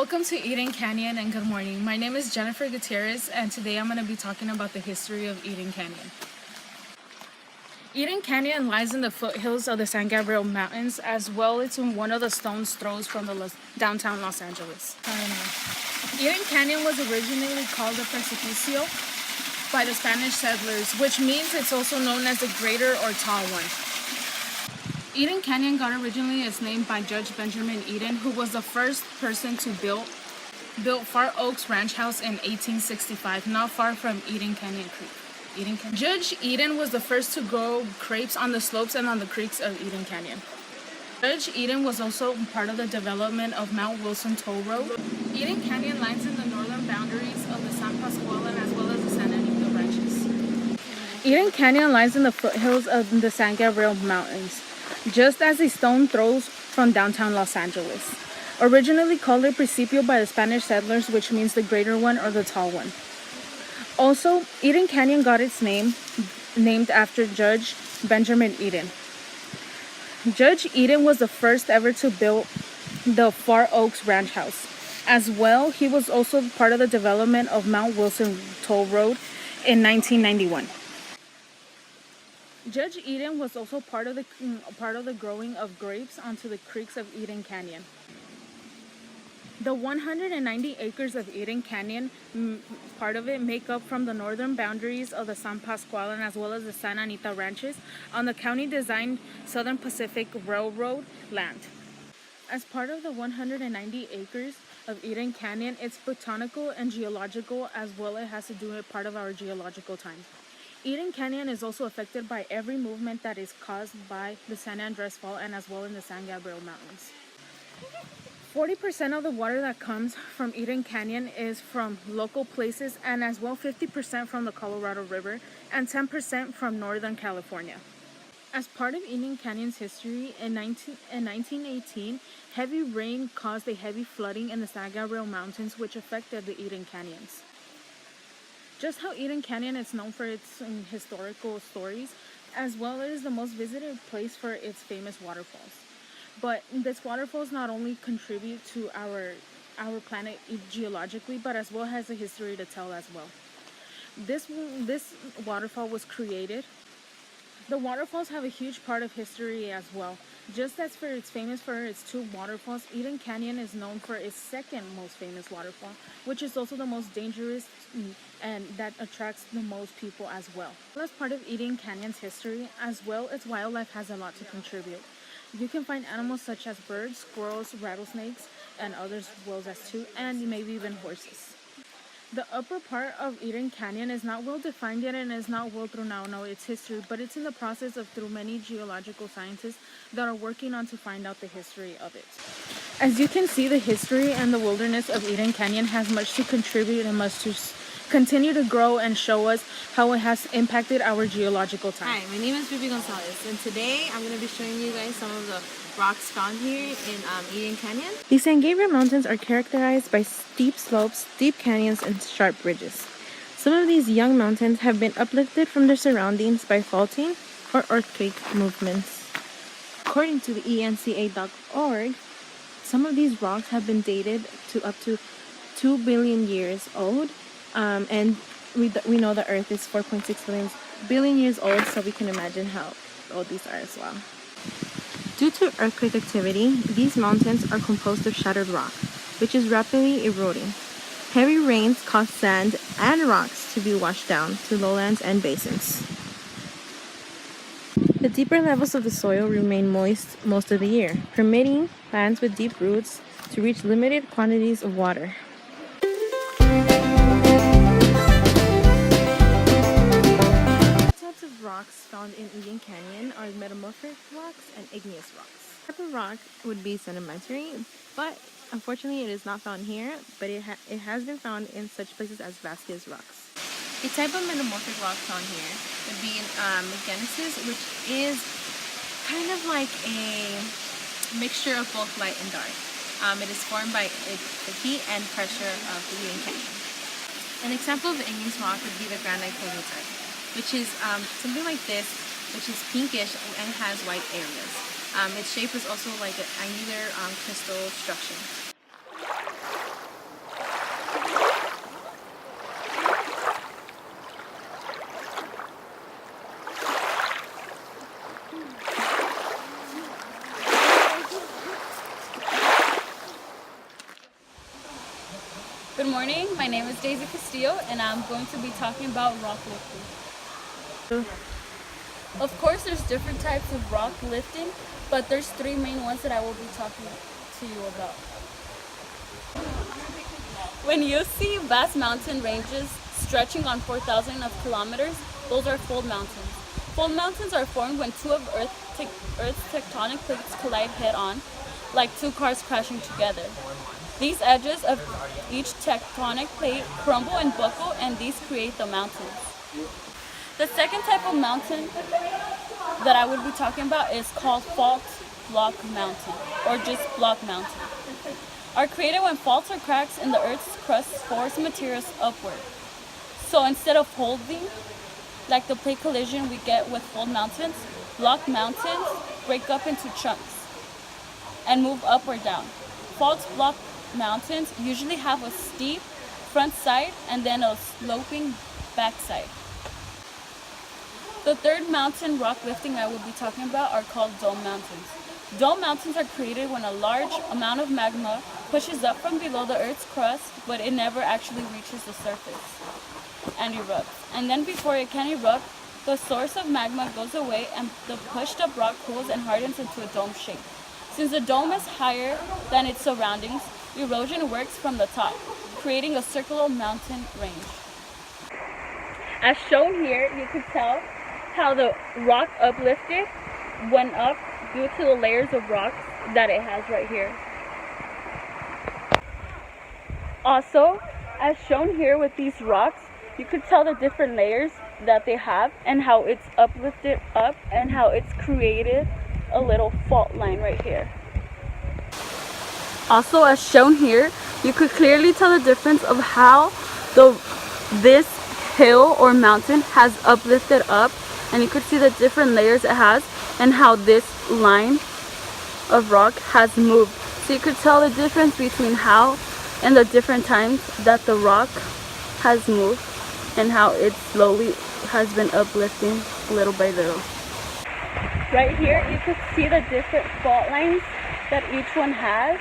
Welcome to Eaton Canyon and good morning. My name is Jennifer Gutierrez and today I'm going to be talking about the history of Eaton Canyon. Eaton Canyon lies in the foothills of the San Gabriel Mountains as well as in one of the stone's throws from the downtown Los Angeles. Eaton Canyon was originally called the Precipicio by the Spanish settlers, which means it's also known as the Greater or Tall One. Eaton Canyon got originally its name by Judge Benjamin Eaton, who was the first person to build Far Oaks Ranch House in 1865, not far from Eaton Canyon Creek. Judge Eaton was the first to grow grapes on the slopes and on the creeks of Eaton Canyon. Judge Eaton was also part of the development of Mount Wilson Toll Road. Eaton Canyon lies in the northern boundaries of the San Pascualan as well as the San Anita ranches. Eaton Canyon lies in the foothills of the San Gabriel Mountains, just as a stone throws from downtown Los Angeles. Originally called a Principio by the Spanish settlers, which means the greater one or the tall one. Also, Eaton Canyon got its name named after Judge Benjamin Eaton. Judge Eaton was the first ever to build the Far Oaks Ranch House. As well, he was also part of the development of Mount Wilson Toll Road in 1991. Judge Eaton was also part of the growing of grapes onto the creeks of Eaton Canyon. The 190 acres of Eaton Canyon, part of it make up from the northern boundaries of the San Pascualan as well as the San Anita ranches on the county-designed Southern Pacific Railroad land. As part of the 190 acres of Eaton Canyon, it's botanical and geological as well. It has to do with part of our geological time. Eaton Canyon is also affected by every movement that is caused by the San Andres Fault and as well in the San Gabriel Mountains. 40% of the water that comes from Eaton Canyon is from local places and as well 50% from the Colorado River and 10% from Northern California. As part of Eaton Canyon's history, in 1918, heavy rain caused a heavy flooding in the San Gabriel Mountains which affected the Eaton Canyons. Just how Eaton Canyon is known for its historical stories, as well as the most visited place for its famous waterfalls. But this waterfalls not only contribute to our planet geologically, but as well has a history to tell as well. This waterfall was created. The waterfalls have a huge part of history as well. Just as it's famous for its two waterfalls, Eaton Canyon is known for its second most famous waterfall, which is also the most dangerous and that attracts the most people as well. As part of Eaton Canyon's history, as well its wildlife has a lot to contribute. You can find animals such as birds, squirrels, rattlesnakes, and others well as too, and maybe even horses. The upper part of Eaton Canyon is not well defined yet and is not well through now its history, but it's in the process of through many geological scientists that are working on to find out the history of it. As you can see, the history and the wilderness of Eaton Canyon has much to contribute and much to continue to grow and show us how it has impacted our geological time. Hi, my name is Amely Gonzalez, and today I'm going to be showing you guys some of the rocks found here in Eaton Canyon. The San Gabriel Mountains are characterized by steep slopes, deep canyons, and sharp ridges. Some of these young mountains have been uplifted from their surroundings by faulting or earthquake movements. According to the ENCA.org, some of these rocks have been dated to up to 2 billion years old, and we know the Earth is 4.6 billion years old, so we can imagine how old these are as well. Due to earthquake activity, these mountains are composed of shattered rock, which is rapidly eroding. Heavy rains cause sand and rocks to be washed down to lowlands and basins. The deeper levels of the soil remain moist most of the year, permitting plants with deep roots to reach limited quantities of water. Types of rocks found in Eaton Canyon are metamorphic rocks and igneous rocks. Type of rock would be sedimentary, but unfortunately it is not found here, but it has been found in such places as Vasquez rocks. The type of metamorphic rock found here would be Genesis, which is kind of like a mixture of both light and dark. It is formed by the heat and pressure of the Eaton Canyon. An example of igneous rock would be the granite type, which is something like this, which is pinkish and has white areas. Its shape is also like an angular crystal structure. morning. My name is Daisy Castillo, and I'm going to be talking about rock lifting. Of course, there's different types of rock lifting, but there's three main ones that I will be talking to you about. When you see vast mountain ranges stretching on 4,000 of kilometers, those are fold mountains. Fold mountains are formed when two of Earth's tectonic plates collide head-on, like two cars crashing together. These edges of each tectonic plate crumble and buckle, and these create the mountain. The second type of mountain that I would be talking about is called fault block mountain, or just block mountain. Are created when faults or cracks in the Earth's crust force materials upward. So instead of holding, like the plate collision we get with fold mountains, block mountains break up into chunks and move up or down. Fault block mountains usually have a steep front side and then a sloping back side. The third mountain rock lifting I will be talking about are called dome mountains. Dome mountains are created when a large amount of magma pushes up from below the Earth's crust, but it never actually reaches the surface and erupts. And then before it can erupt, the source of magma goes away and the pushed up rock cools and hardens into a dome shape. Since the dome is higher than its surroundings, erosion works from the top, creating a circular mountain range. As shown here, you can tell how the rock uplifted went up due to the layers of rocks that it has right here. Also, as shown here with these rocks, you could tell the different layers that they have and how it's uplifted up and how it's created a little fault line right here. Also, as shown here, you could clearly tell the difference of how this hill or mountain has uplifted up, and you could see the different layers it has and how this line of rock has moved. So you could tell the difference between how and the different times that the rock has moved and how it slowly has been uplifting little by little. Right here you could see the different fault lines that each one has.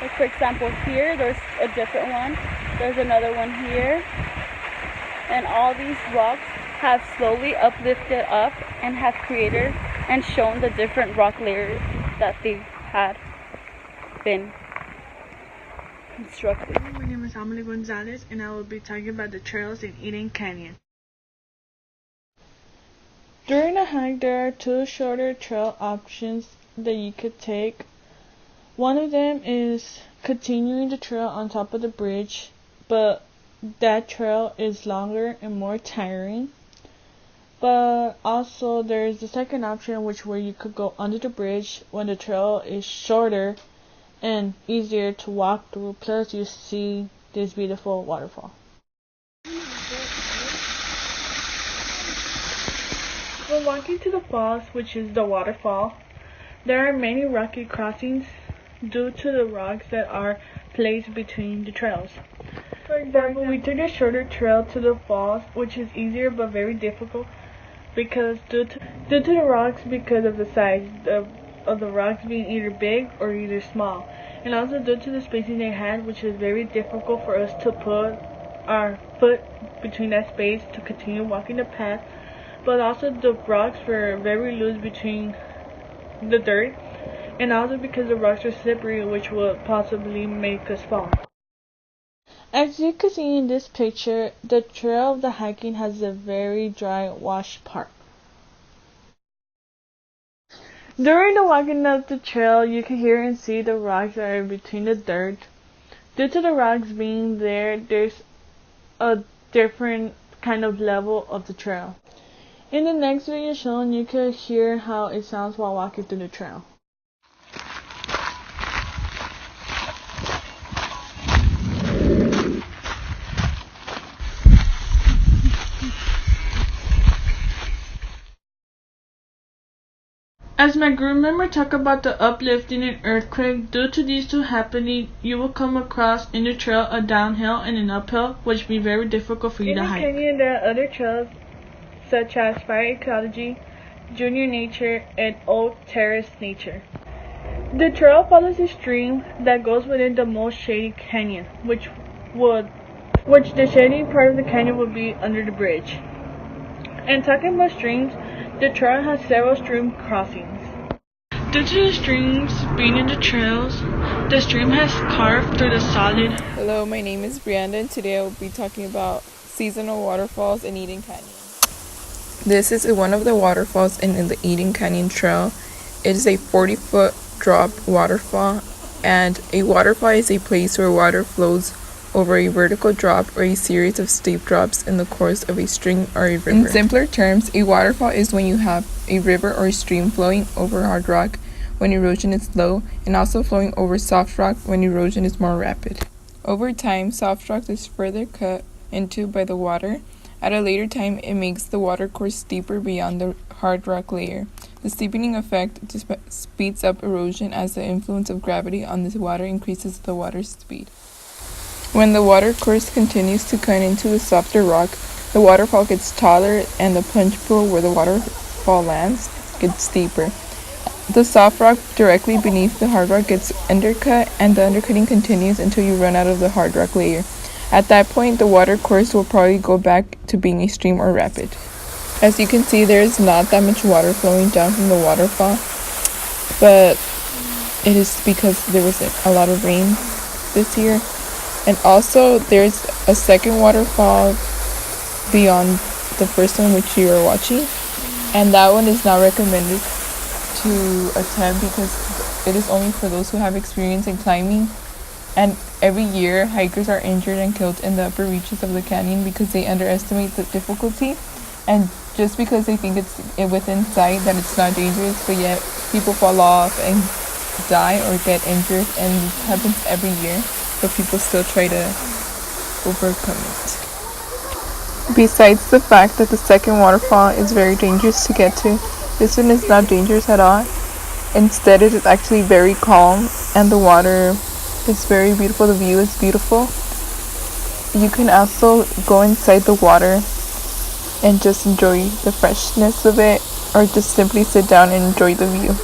Like for example, here there's a different one, there's another one here, and all these rocks have slowly uplifted up and have created and shown the different rock layers that they had been constructed. My name is Amely Gonzalez, and I will be talking about the trails in Eaton Canyon. During a hike, there are two shorter trail options that you could take. One of them is continuing the trail on top of the bridge, but that trail is longer and more tiring. But also there is the second option, where you could go under the bridge when the trail is shorter and easier to walk through, plus you see this beautiful waterfall. When walking to the falls, which is the waterfall, there are many rocky crossings due to the rocks that are placed between the trails. For example, we took a shorter trail to the falls, which is easier but very difficult because due to the rocks, because of the size of the rocks being either big or either small, and also due to the spacing they had, which is very difficult for us to put our foot between that space to continue walking the path. But also the rocks were very loose between the dirt, and also because the rocks are slippery, which would possibly make us fall. As you can see in this picture, the trail of the hiking has a very dry, washed part. During the walking up the trail, you can hear and see the rocks that are between the dirt. Due to the rocks being there, there's a different kind of level of the trail. In the next video shown, you can hear how it sounds while walking through the trail. As my group member talked about the uplifting and earthquake, due to these two happening, you will come across in the trail a downhill and an uphill, which will be very difficult for you to hike. In the canyon, there are other trails such as Fire Ecology, Junior Nature, and Old Terrace Nature. The trail follows a stream that goes within the most shady canyon, which which the shady part of the canyon would be under the bridge. And talking about streams, the trail has several stream crossings. Due to the streams being in the trails, the stream has carved through the solid. Hello, my name is Brianda, and today I will be talking about seasonal waterfalls in Eaton Canyon. This is one of the waterfalls in the Eaton Canyon Trail. It is a 40-foot drop waterfall, and a waterfall is a place where water flows over a vertical drop or a series of steep drops in the course of a stream or a river. In simpler terms, a waterfall is when you have a river or a stream flowing over hard rock when erosion is low, and also flowing over soft rock when erosion is more rapid. Over time, soft rock is further cut into by the water. At a later time, it makes the water course steeper beyond the hard rock layer. The steepening effect speeds up erosion as the influence of gravity on the water increases the water's speed. When the water course continues to cut into the softer rock, the waterfall gets taller and the plunge pool where the waterfall lands gets steeper. The soft rock directly beneath the hard rock gets undercut, and the undercutting continues until you run out of the hard rock layer. At that point, the water course will probably go back to being a stream or rapid. As you can see, there is not that much water flowing down from the waterfall, but it is because there was a lot of rain this year. And also, there's a second waterfall beyond the first one which you are watching, and that one is not recommended to attempt because it is only for those who have experience in climbing. And every year, hikers are injured and killed in the upper reaches of the canyon because they underestimate the difficulty, and just because they think it's within sight that it's not dangerous, but yet people fall off and die or get injured, and it happens every year. But people still try to overcome it. Besides the fact that the second waterfall is very dangerous to get to, this one is not dangerous at all. Instead, it is actually very calm, and the water is very beautiful. The view is beautiful. You can also go inside the water and just enjoy the freshness of it, or just simply sit down and enjoy the view.